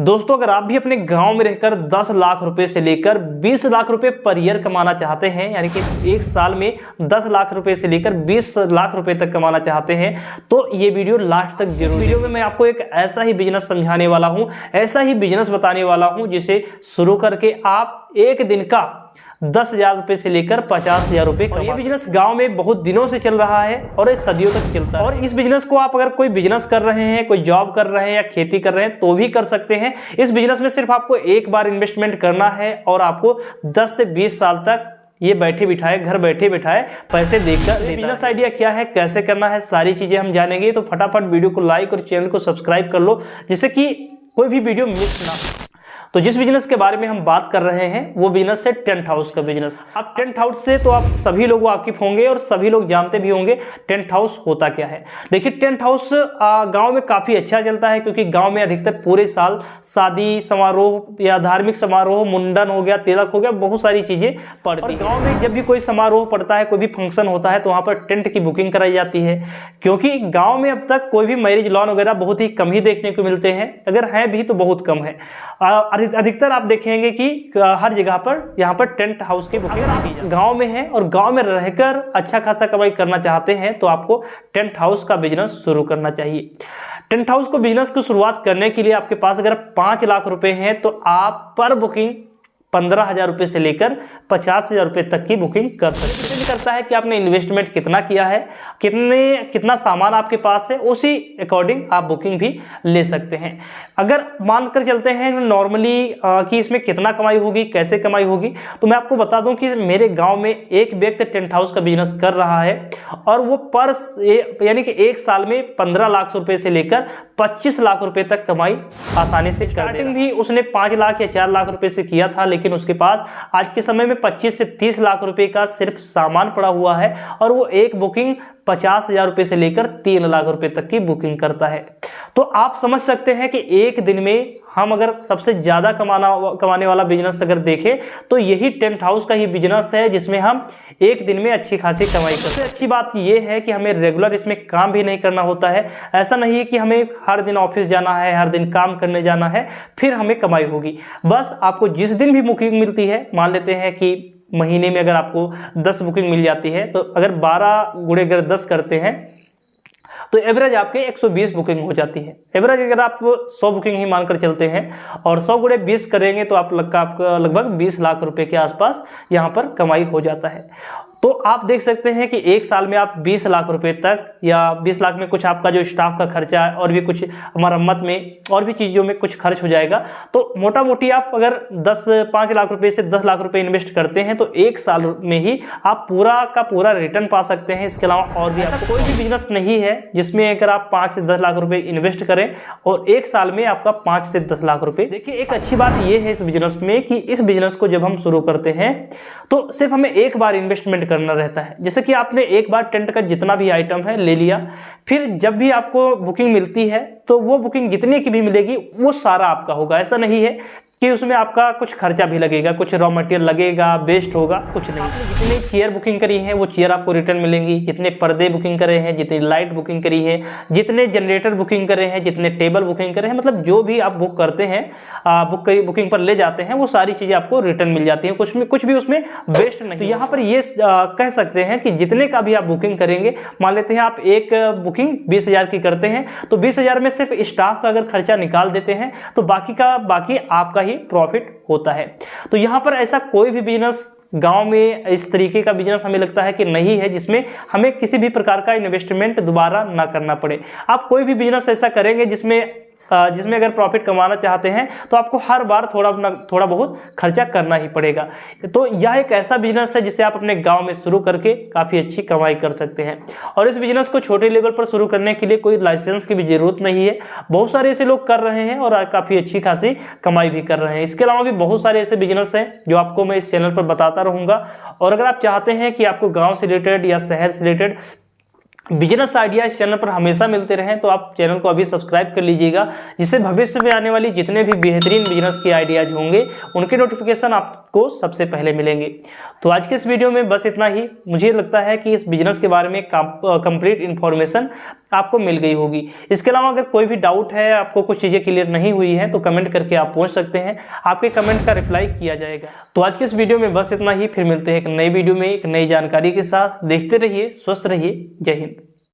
दोस्तों, अगर आप भी अपने गांव में रहकर 10 लाख रुपए से लेकर 20 लाख रुपए पर ईयर कमाना चाहते हैं, यानी कि एक साल में 10 लाख रुपए से लेकर 20 लाख रुपए तक कमाना चाहते हैं, तो ये वीडियो लास्ट तक जरूर। इस वीडियो में मैं आपको एक ऐसा ही बिजनेस समझाने वाला हूं, ऐसा ही बिजनेस बताने वाला हूं जिसे शुरू करके आप एक दिन का 10,000 रुपए से लेकर 50,000 रुपए। और ये बिजनेस गांव में बहुत दिनों से चल रहा है और ये सदियों तक चलता है। और इस बिजनेस को आप अगर कोई बिजनेस कर रहे हैं, कोई जॉब कर रहे हैं या खेती कर रहे हैं तो भी कर सकते हैं। इस बिजनेस में सिर्फ आपको एक बार इन्वेस्टमेंट करना है और आपको 10 से 20 साल तक ये बैठे बिठाए, घर बैठे बिठाए पैसे देकर बिजनेस आइडिया क्या है, कैसे करना है, सारी चीजें हम जानेंगे। तो फटाफट वीडियो को लाइक और चैनल को सब्सक्राइब कर लो, जिससे कि कोई भी वीडियो मिस ना हो। तो जिस बिजनेस के बारे में हम बात कर रहे हैं वो बिजनेस है टेंट हाउस का बिजनेस। अब टेंट हाउस से तो आप सभी लोग वाकिफ होंगे और सभी लोग जानते भी होंगे टेंट हाउस होता क्या है। देखिए, टेंट हाउस गांव में काफी अच्छा चलता है, क्योंकि गांव में अधिकतर पूरे साल शादी समारोह या धार्मिक समारोह, मुंडन हो गया, तिलक हो गया, बहुत सारी चीजें पड़ती है। गाँव में जब भी कोई समारोह पड़ता है, कोई भी फंक्शन होता है तो वहां पर टेंट की बुकिंग कराई जाती है, क्योंकि गाँव में अब तक कोई भी मैरिज लॉन वगैरह बहुत ही कम ही देखने को मिलते हैं, अगर है भी तो बहुत कम है। अधिकतर आप देखेंगे कि हर जगह पर यहाँ पर टेंट हाउस की बुकिंग गांव में है और गांव में रहकर अच्छा खासा कमाई करना चाहते हैं तो आपको टेंट हाउस का बिजनेस शुरू करना चाहिए। टेंट हाउस को बिजनेस की शुरुआत करने के लिए आपके पास अगर 5 लाख रुपए हैं तो आप पर बुकिंग 15,000 रुपए से लेकर 50,000 रुपए तक की बुकिंग कर सकते हैं। डिपेंड करता है कि आपने इन्वेस्टमेंट कितना किया है, कितना सामान आपके पास है, उसी अकॉर्डिंग आप बुकिंग भी ले सकते हैं। अगर मानकर चलते हैं नॉर्मली कि इसमें कितना कमाई होगी, कैसे कमाई होगी, तो मैं आपको बता दूं कि मेरे गांव में एक व्यक्ति टेंट हाउस का बिजनेस कर रहा है और वो यानी कि एक साल में 15 लाख रुपए से लेकर 25 लाख रुपए तक कमाई आसानी से कर देगा। स्टार्टिंग भी उसने 5 लाख या 4 लाख रुपए से किया था, लेकिन उसके पास आज के समय में 25 से 30 लाख रुपए का सिर्फ सामान पड़ा हुआ है और वो एक बुकिंग 50,000 रुपए से लेकर 3 लाख रुपए तक की बुकिंग करता है। तो आप समझ सकते हैं कि एक दिन में हम अगर सबसे ज्यादा कमाने वाला बिजनेस अगर देखें तो यही टेंट हाउस का ही बिजनेस है, जिसमें हम एक दिन में अच्छी खासी कमाई करते हैं। सबसे अच्छी बात यह है कि हमें रेगुलर इसमें काम भी नहीं करना होता है। ऐसा नहीं है कि हमें हर दिन ऑफिस जाना है, हर दिन काम करने जाना है फिर हमें कमाई होगी। बस आपको जिस दिन भी बुकिंग मिलती है, मान लेते हैं कि महीने में अगर आपको 10 बुकिंग मिल जाती है, तो अगर 12 गुणे अगर 10 करते हैं तो एवरेज आपके 120 बुकिंग हो जाती है। एवरेज अगर आप 100 बुकिंग ही मानकर चलते हैं और 100 गुणे 20 करेंगे तो आपका लगभग 20 लाख रुपए के आसपास यहाँ पर कमाई हो जाता है। तो आप देख सकते हैं कि एक साल में आप 20 लाख रुपए तक, या 20 लाख में कुछ आपका जो स्टाफ का खर्चा है और भी कुछ मरम्मत में और भी चीज़ों में कुछ खर्च हो जाएगा। तो मोटा मोटी आप अगर 5 लाख रुपए से 10 लाख रुपए इन्वेस्ट करते हैं तो एक साल में ही आप पूरा का पूरा रिटर्न पा सकते हैं। इसके अलावा और भी ऐसा कोई भी बिजनेस नहीं है जिसमें अगर आप 5 से 10 लाख रुपए इन्वेस्ट करें और एक साल में आपका 5 से 10 लाख रुपए। देखिए, एक अच्छी बात यह है इस बिजनेस में कि इस बिजनेस को जब हम शुरू करते हैं तो सिर्फ हमें एक बार इन्वेस्टमेंट करना रहता है। जैसे कि आपने एक बार टेंट का जितना भी आइटम है ले लिया, फिर जब भी आपको बुकिंग मिलती है तो वो बुकिंग जितने की भी मिलेगी वो सारा आपका होगा। ऐसा नहीं है कि उसमें आपका कुछ खर्चा भी लगेगा, कुछ रॉ मटेरियल लगेगा, वेस्ट होगा, कुछ नहीं। आपने जितनी चेयर बुकिंग करी है वो चेयर आपको रिटर्न मिलेंगी, जितने पर्दे बुकिंग करे हैं, जितनी लाइट बुकिंग करी है, जितने जनरेटर बुकिंग करे हैं, जितने टेबल बुकिंग करे हैं, मतलब जो भी आप बुक करते हैं, बुकिंग पर ले जाते हैं, वो सारी चीजें आपको रिटर्न मिल जाती हैं। कुछ भी उसमें वेस्ट नहीं। तो यहाँ पर ये कह सकते हैं कि जितने का भी आप बुकिंग करेंगे, मान लेते हैं आप एक बुकिंग 20,000 की करते हैं तो 20,000 में सिर्फ स्टाफ का अगर खर्चा निकाल देते हैं तो बाकी आपका प्रॉफिट होता है। तो यहां पर ऐसा कोई भी बिजनेस गांव में इस तरीके का बिजनेस हमें लगता है कि नहीं है जिसमें हमें किसी भी प्रकार का इन्वेस्टमेंट दोबारा ना करना पड़े। आप कोई भी बिजनेस ऐसा करेंगे जिसमें अगर प्रॉफिट कमाना चाहते हैं तो आपको हर बार थोड़ा बहुत खर्चा करना ही पड़ेगा। तो यह एक ऐसा बिजनेस है जिसे आप अपने गांव में शुरू करके काफ़ी अच्छी कमाई कर सकते हैं। और इस बिजनेस को छोटे लेवल पर शुरू करने के लिए कोई लाइसेंस की भी जरूरत नहीं है। बहुत सारे ऐसे लोग कर रहे हैं और काफ़ी अच्छी खासी कमाई भी कर रहे हैं। इसके अलावा भी बहुत सारे ऐसे बिजनेस हैं जो आपको मैं इस चैनल पर बताता रहूँगा। और अगर आप चाहते हैं कि आपको गाँव से रिलेटेड या शहर से रिलेटेड बिजनेस आइडिया इस चैनल पर हमेशा मिलते रहें तो आप चैनल को अभी सब्सक्राइब कर लीजिएगा, जिससे भविष्य में आने वाली जितने भी बेहतरीन बिजनेस के आइडियाज होंगे उनके नोटिफिकेशन आप आपको सबसे पहले मिलेंगे। तो आज के इस वीडियो में बस इतना ही। मुझे लगता है कि इस बिजनेस के बारे में कंप्लीट इन्फॉर्मेशन आपको मिल गई होगी। इसके अलावा अगर कोई भी डाउट है, आपको कुछ चीज़ें क्लियर नहीं हुई हैं, तो कमेंट करके आप पूछ सकते हैं, आपके कमेंट का रिप्लाई किया जाएगा। तो आज के इस वीडियो में बस इतना ही। फिर मिलते हैं एक नई वीडियो में एक नई जानकारी के साथ। देखते रहिए, स्वस्थ रहिए। जय हिंद।